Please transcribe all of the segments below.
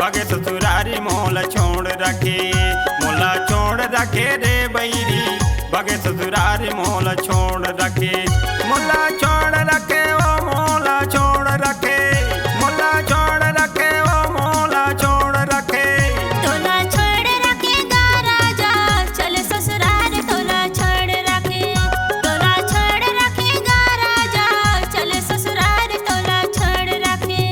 बगे ससुरारी मोल छोड़ रखे, मोला छोड़ रखे रे बैरी, बगे ससुरारी मोल छोड़ रखे, मोला छोड़ रखे ओ मोला छोड़ रखे, मोला छोड़ रखे ओ मोला छोड़ रखे। तोला छोड़ रखेगा राजा चल ससुराल तोला छोड़ रखे, तोला छोड़ रखेगा राजा चल ससुराल तोला छोड़ रखे।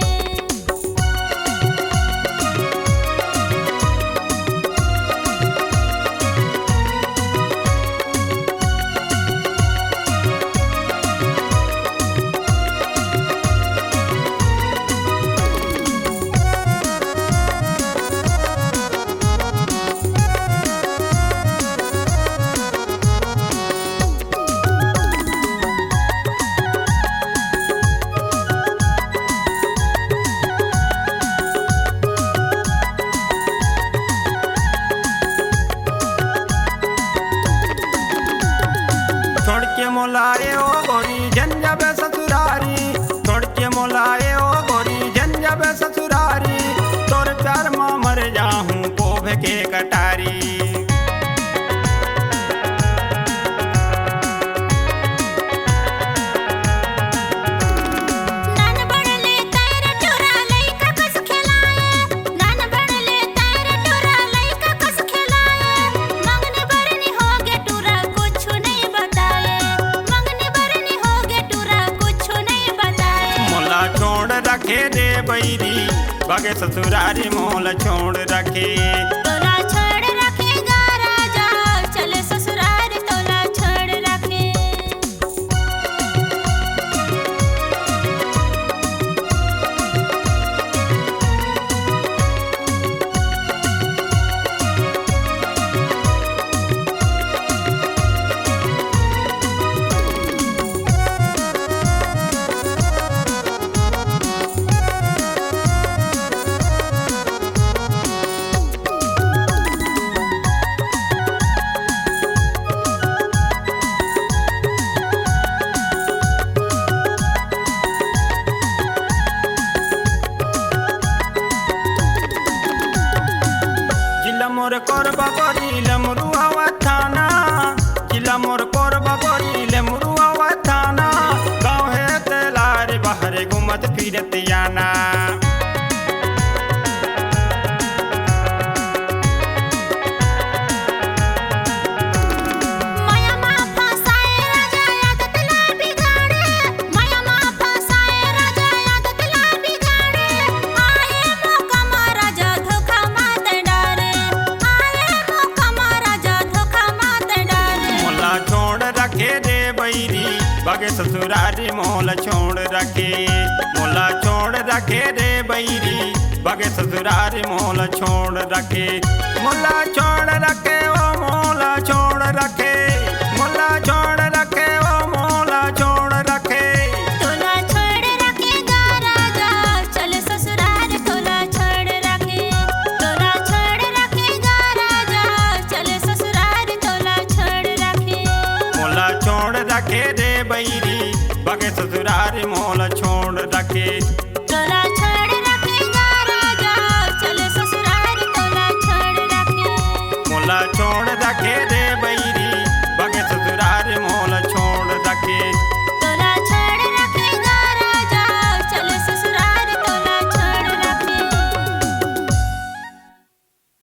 छोड़ के मोलाए ओ गोरी झंझब ससुरारी, छोड़ के मोलाए ओ गोरी झंझब ससुरारी, तोर प्यार मां मर जाहूं पोभ के कटारी। नान बड़ले तैर टुरा लइका कस खिलाए, नान बड़ले तैर टुरा लइका कस खिलाए, मंगनी बरनी हो गे टुरा कुछ नहीं बताए, मंगनी बरनी हो गे टुरा कुछ नहीं बताए। मोला छोड़ रखे रे बैरी, बगे ससुरारी मोल छोड़ रखे। तोला छोड़ रखेगा राजा चल ससुराल तोला छोड़ रखे। जिला मोर कोरबा करिले मुरुआ थाना, जिला मोर कोरबा करिले मुरुआ थाना, गाँव है तेलारी बहरे घूमत फिरत याना। माया माँ फसाए राजा आदत ला बिगाड़े, माया माँ फसाए राजा आदत ला बिगाड़े, आए मौका मा राजा धोखा मत डारे, आए मौका मा राजा धोखा मत डारे। मोला छोड़ रखे रे बैरी, बगे ससुरारी मोल छोड़ रखे, मोला छोड़ रखे रे बैरी, बगे ससुरारी मोल छोड़ रखे, मोला छोड़ रखे ओ मोला छोड़ रखे, मोला छोड़ रखे ओ मोला छोड़ रखे। तोला छोड़ रखेगा राजा चल ससुराल तोला छोड़ रखे, तोला छोड़ रखेगा राजा चल ससुराल तोला छोड़ रखे। मोला छोड़ रखे रे बैरी, बगे ससुरारी मोल छोड़ रखे।